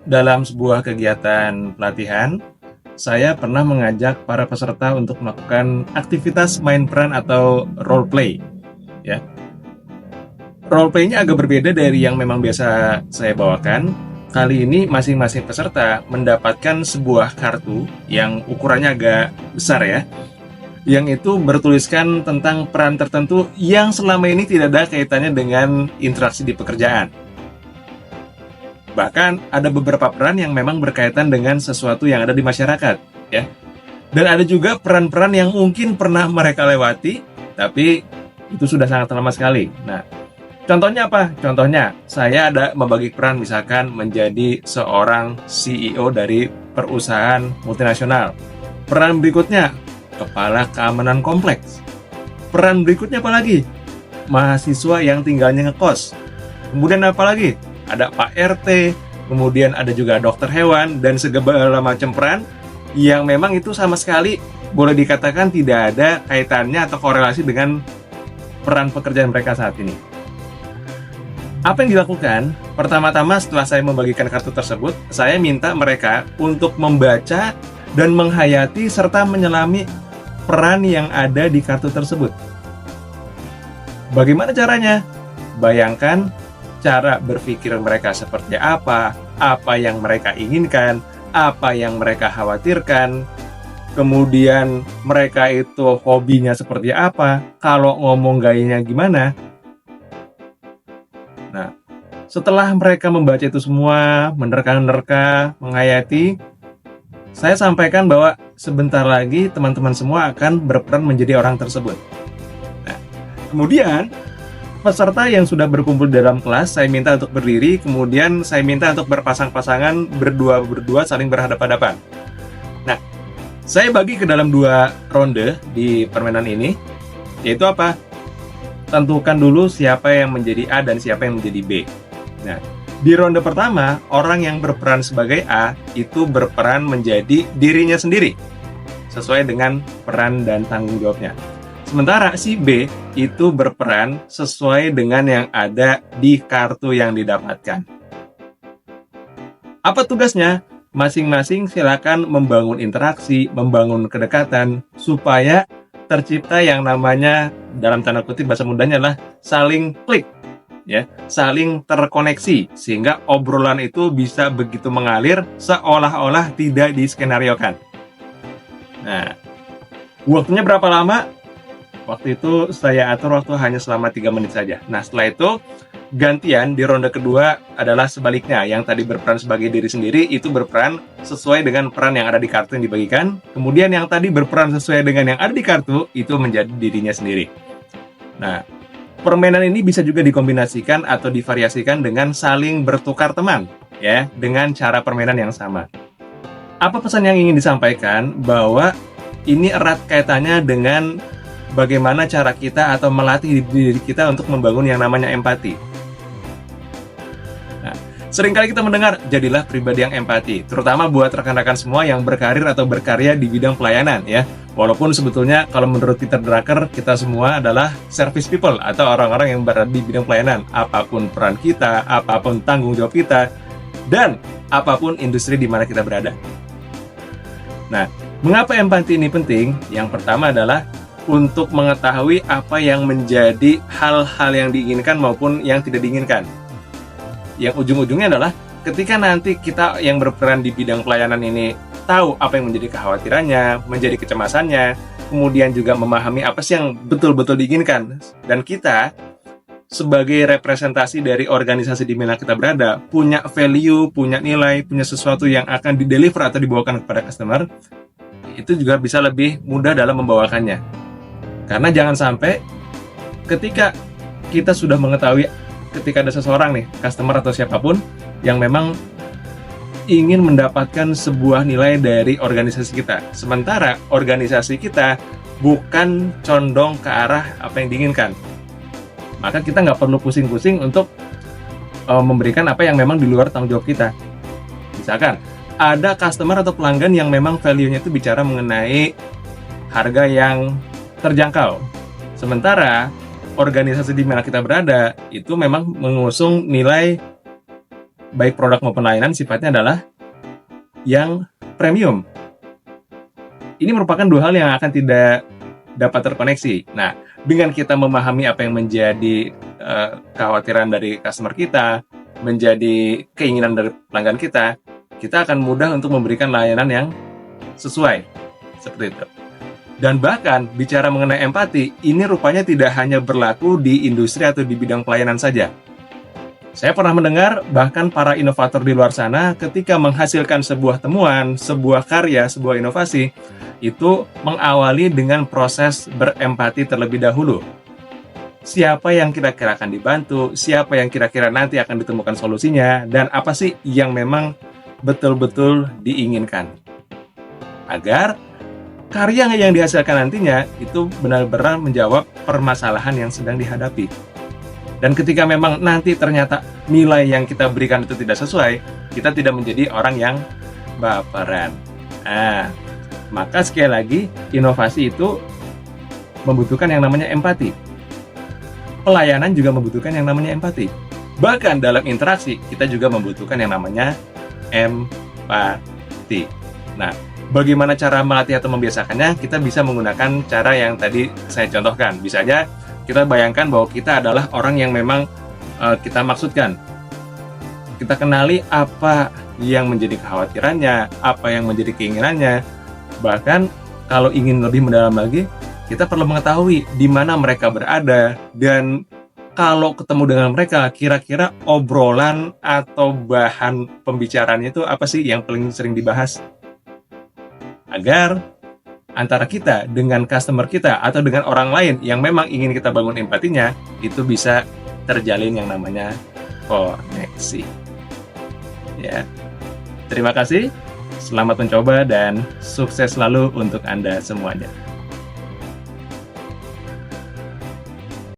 Dalam sebuah kegiatan pelatihan, saya pernah mengajak para peserta untuk melakukan aktivitas main peran atau role play. Ya, role play-nya agak berbeda dari yang memang biasa saya bawakan. Kali ini masing-masing peserta mendapatkan sebuah kartu yang ukurannya agak besar ya, yang itu bertuliskan tentang peran tertentu yang selama ini tidak ada kaitannya dengan interaksi di pekerjaan. Bahkan ada beberapa peran yang memang berkaitan dengan sesuatu yang ada di masyarakat, ya. Dan ada juga peran-peran yang mungkin pernah mereka lewati, tapi itu sudah sangat lama sekali. Nah, contohnya apa? Contohnya, saya ada membagi peran misalkan menjadi seorang CEO dari perusahaan multinasional. Peran berikutnya, kepala keamanan kompleks. Peran berikutnya apa lagi? Mahasiswa yang tinggalnya ngekos. Kemudian apa lagi? Ada Pak RT, kemudian ada juga dokter hewan, dan segala macam peran yang memang itu sama sekali boleh dikatakan tidak ada kaitannya atau korelasi dengan peran pekerjaan mereka saat ini. Apa yang dilakukan? Pertama-tama setelah saya membagikan kartu tersebut, saya minta mereka untuk membaca dan menghayati serta menyelami peran yang ada di kartu tersebut. Bagaimana caranya? Bayangkan cara berpikir mereka seperti apa yang mereka inginkan, apa yang mereka khawatirkan, kemudian mereka itu hobinya seperti apa, kalau ngomong gayanya gimana. Nah, setelah mereka membaca itu semua, menerka-nerka, menghayati, saya sampaikan bahwa sebentar lagi teman-teman semua akan berperan menjadi orang tersebut. Nah, kemudian peserta yang sudah berkumpul dalam kelas, saya minta untuk berdiri, kemudian saya minta untuk berpasang-pasangan, berdua-berdua saling berhadapan-hadapan. Nah, saya bagi ke dalam 2 ronde di permainan ini, yaitu apa? Tentukan dulu siapa yang menjadi A dan siapa yang menjadi B. Nah, di ronde pertama, orang yang berperan sebagai A itu berperan menjadi dirinya sendiri, sesuai dengan peran dan tanggung jawabnya. Sementara si B itu berperan sesuai dengan yang ada di kartu yang didapatkan. Apa tugasnya? Masing-masing silakan membangun interaksi, membangun kedekatan, supaya tercipta yang namanya, dalam tanda kutip bahasa mudanya adalah saling klik, ya, saling terkoneksi, sehingga obrolan itu bisa begitu mengalir seolah-olah tidak diskenariokan. Nah, waktunya berapa lama? Waktu itu saya atur waktu hanya selama 3 menit saja. Nah, setelah itu gantian di ronde kedua adalah sebaliknya. Yang tadi berperan sebagai diri sendiri itu berperan sesuai dengan peran yang ada di kartu yang dibagikan. Kemudian yang tadi berperan sesuai dengan yang ada di kartu itu menjadi dirinya sendiri. Nah, permainan ini bisa juga dikombinasikan atau divariasikan dengan saling bertukar teman, ya, dengan cara permainan yang sama. Apa pesan yang ingin disampaikan? Bahwa ini erat kaitannya dengan bagaimana cara kita atau melatih diri kita untuk membangun yang namanya empati. Nah, seringkali kita mendengar, jadilah pribadi yang empati, terutama buat rekan-rekan semua yang berkarir atau berkarya di bidang pelayanan, ya. Walaupun sebetulnya kalau menurut Peter Drucker, kita semua adalah service people atau orang-orang yang berada di bidang pelayanan. Apapun peran kita, apapun tanggung jawab kita, dan apapun industri di mana kita berada. Nah, mengapa empati ini penting? Yang pertama adalah untuk mengetahui apa yang menjadi hal-hal yang diinginkan maupun yang tidak diinginkan. Yang ujung-ujungnya adalah ketika nanti kita yang berperan di bidang pelayanan ini tahu apa yang menjadi kekhawatirannya, menjadi kecemasannya, kemudian juga memahami apa sih yang betul-betul diinginkan. Dan kita sebagai representasi dari organisasi di mana kita berada, punya value, punya nilai, punya sesuatu yang akan dideliver atau dibawakan kepada customer, itu juga bisa lebih mudah dalam membawakannya. Karena jangan sampai ketika kita sudah mengetahui, ketika ada seseorang nih, customer atau siapapun yang memang ingin mendapatkan sebuah nilai dari organisasi kita, sementara organisasi kita bukan condong ke arah apa yang diinginkan, maka kita nggak perlu pusing-pusing untuk memberikan apa yang memang di luar tanggung jawab kita. Misalkan ada customer atau pelanggan yang memang value-nya itu bicara mengenai harga yang terjangkau, sementara organisasi di mana kita berada itu memang mengusung nilai baik produk maupun layanan sifatnya adalah yang premium. Ini merupakan dua hal yang akan tidak dapat terkoneksi. Nah, dengan kita memahami apa yang menjadi kekhawatiran dari customer kita, menjadi keinginan dari pelanggan kita akan mudah untuk memberikan layanan yang sesuai. Seperti itu. Dan bahkan, bicara mengenai empati, ini rupanya tidak hanya berlaku di industri atau di bidang pelayanan saja. Saya pernah mendengar bahkan para inovator di luar sana ketika menghasilkan sebuah temuan, sebuah karya, sebuah inovasi, itu mengawali dengan proses berempati terlebih dahulu. Siapa yang kira-kira akan dibantu, siapa yang kira-kira nanti akan ditemukan solusinya, dan apa sih yang memang betul-betul diinginkan. Agar karya yang dihasilkan nantinya itu benar-benar menjawab permasalahan yang sedang dihadapi. Dan ketika memang nanti ternyata nilai yang kita berikan itu tidak sesuai, kita tidak menjadi orang yang baperan. Nah, maka sekali lagi, inovasi itu membutuhkan yang namanya empati. Pelayanan juga membutuhkan yang namanya empati. Bahkan dalam interaksi, kita juga membutuhkan yang namanya empati. Nah, bagaimana cara melatih atau membiasakannya? Kita bisa menggunakan cara yang tadi saya contohkan. Bisa aja kita bayangkan bahwa kita adalah orang yang memang kita maksudkan. Kita kenali apa yang menjadi kekhawatirannya, apa yang menjadi keinginannya. Bahkan kalau ingin lebih mendalam lagi, kita perlu mengetahui di mana mereka berada, dan kalau ketemu dengan mereka, kira-kira obrolan atau bahan pembicaraannya itu apa sih yang paling sering dibahas? Agar antara kita dengan customer kita atau dengan orang lain yang memang ingin kita bangun empatinya, itu bisa terjalin yang namanya koneksi. Ya. Terima kasih, selamat mencoba dan sukses selalu untuk Anda semuanya.